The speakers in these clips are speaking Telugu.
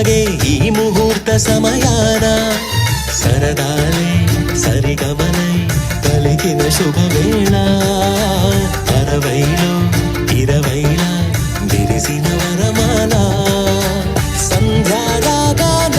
సాగే ఈ ముహూర్త సమయాన సరదాలే సరిగమలై పలికిన శుభవేళ 60లో 20లా విరిసిన వరమాల సంధ్యారాగాన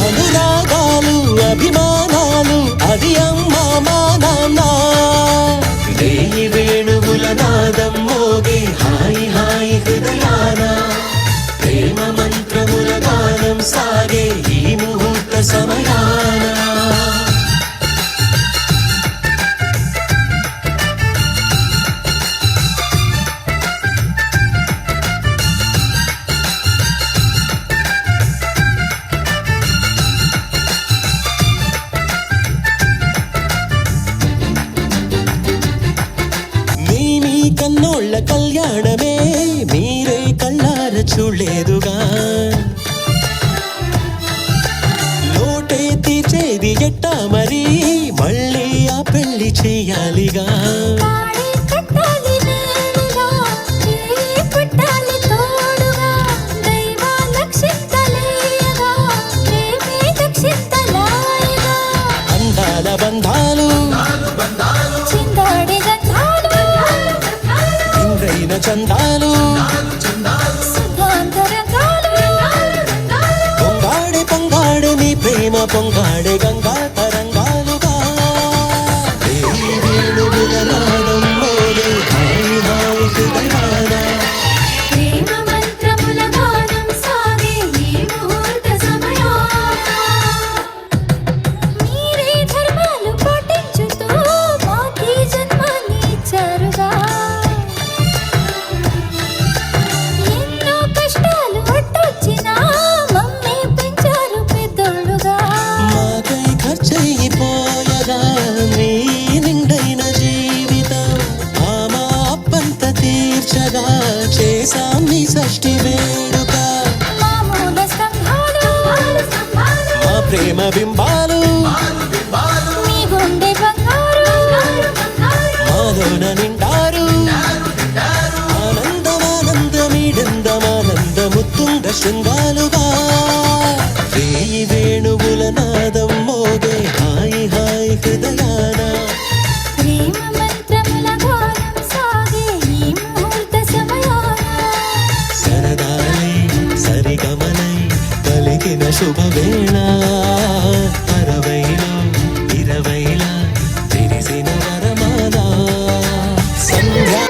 అనురాగాలు అభిమానాలు అది అమ్మా మా నాన్న దేయి వేణువుల నాదం మోగే హాయి హాయి హృదయాన ప్రేమ మంత్రముల గానం సాగే ఈ ముహూర్త సమయాన కన్నోళ్ళ కళ్యాణమే మీరే కళ్ళార చూడలేదుగా లోటే తీర్చేది ఎట్టా మరి మళ్ళీ ఆ పెళ్లి చేయాలిగా అందాల బంధాలు చందాలు పొంగాడే పొంగాడే నీ ప్రేమ పొంగాడే గంగా తరంగాలుగా వేణువుల నాదం మోగే హాయి హాయి హృదయాన ప్రేమ మంత్రముల గానం సాగే ఈ ముహూర్త సమయాన మీరే ధర్మాలు పాటించుతూ మాకి జన్మాన్ని ఇచ్చారుగా చేసాం నీ షష్ఠి వేడుక మా ప్రేమ బింబాలు మీ గుండె బంగారు మాలోన నిండారు ఆనందమానందమీడందమానందముత్తుంగ శృంగాలుగా వేయి వేణువుల నాదం మోగే హాయి హాయి హృదయాన శుభవేళ 60లో 20లా విరిసిన వరమాల సంధ్యా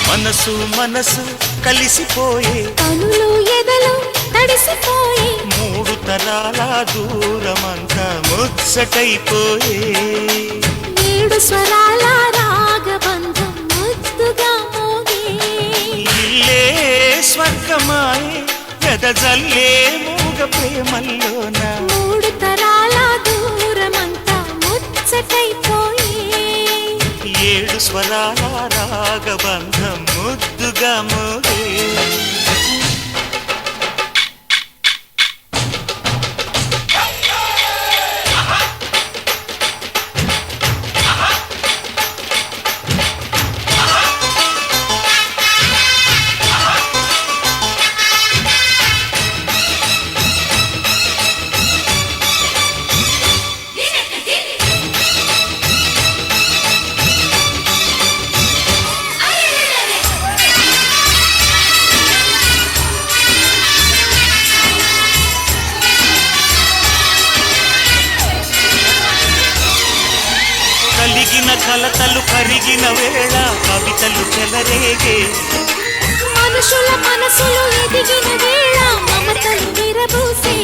మనసు మనసు కలిసిపోయే కనులు ఎదలు తడిసిపోయే 3 తరాల దూరమంతా ముచ్చటైపోయే 7 స్వరాల రాగబంధం ముద్దుగా మోగే ఇల్లే స్వర్గమాయే ఎదజల్లే మూగ ప్రేమల్లోన 3 తరాల దూరమంతా ముచ్చటైపోయే 7 స్వరాల రాగబంధం ముద్దుగా మోగే కలతలు కరిగిన వేళ కవితలు చెలరేగే మనుషుల మనసులు ఎదిగిన వేళ మమతలు విరబూసే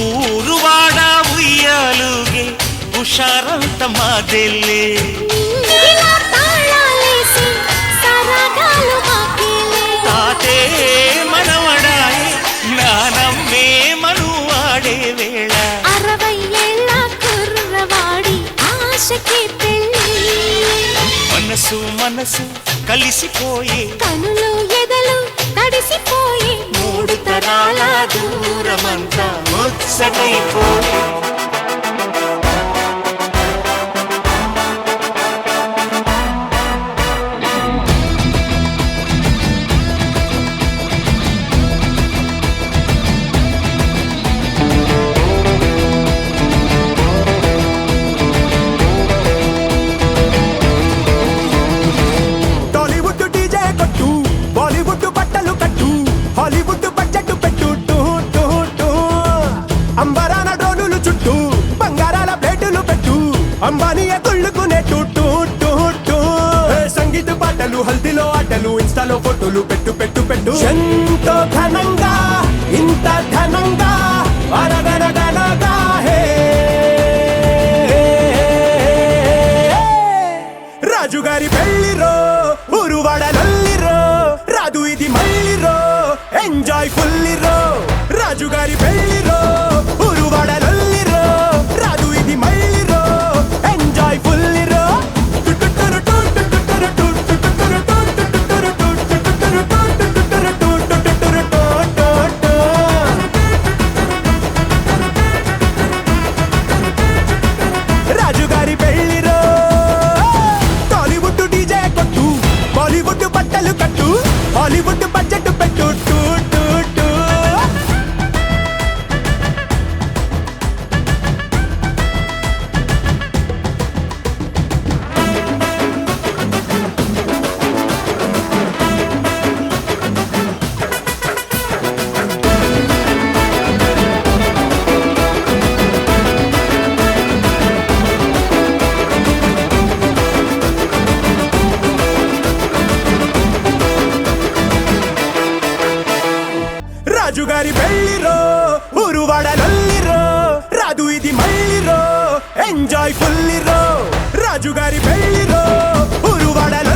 ఊరువాడ ఉయ్యాలుగే హుషారంత మాదెల్లే ఇలా తాళాలేసి సరాగాలు మాకేలే తాతే మనవడాయే నానమ్మే మనువాడే వేళ 60 ఏళ్ళ కుర్రవాడి ఆశకి పెళ్ళి మనసు మనసు కలిసిపోయే కనులు ఎదలు తడిసిపోయి 3 తరాల దూరమంతా ముచ్చటైపోయే హాలీవుడ్ బడ్జెట్ పెట్టు టూ టూ టూ అంబరాన డ్రోనులు చుట్టూ బంగారాల ప్లేటులు పెట్టు అంబానీ ఎదుళ్ళుకునే టూ టూ టూ టూ సంగీత పాటలు హల్దీలో ఆటలు ఇన్స్టాలో ఫోటోలు పెట్టు పెట్టు పెట్టు ఎంతో ఘనంగా ఇంత ఘనంగా అరగనగనగా హే రాజుగారి పెళ్లిరో ఊరువాడలల్లిరో రాదు ఇది మళ్ళీరో ఎంజాయ్ ఫుల్లిరో రాజుగారి పెళ్లిరో ఊరువాడలల్లిరో రాదు ఇది మళ్ళీరో ఎంజాయ్ ఫుల్లిరో రాజుగారి పెళ్లిరో టాలీవుడ్ డీజే కొట్టు బాలీవుడ్ బట్టలు కట్టు హాలీవుడ్ బడ్జెట్ పెట్టు టూ టూ టూ రాజుగారి పెళ్లిరో ఊరువాడలల్లిరో రాదు ఇది మళ్ళీరో ఎంజాయ్ ఫుల్లిరో రాజుగారి పెళ్లిరో ఊరువాడల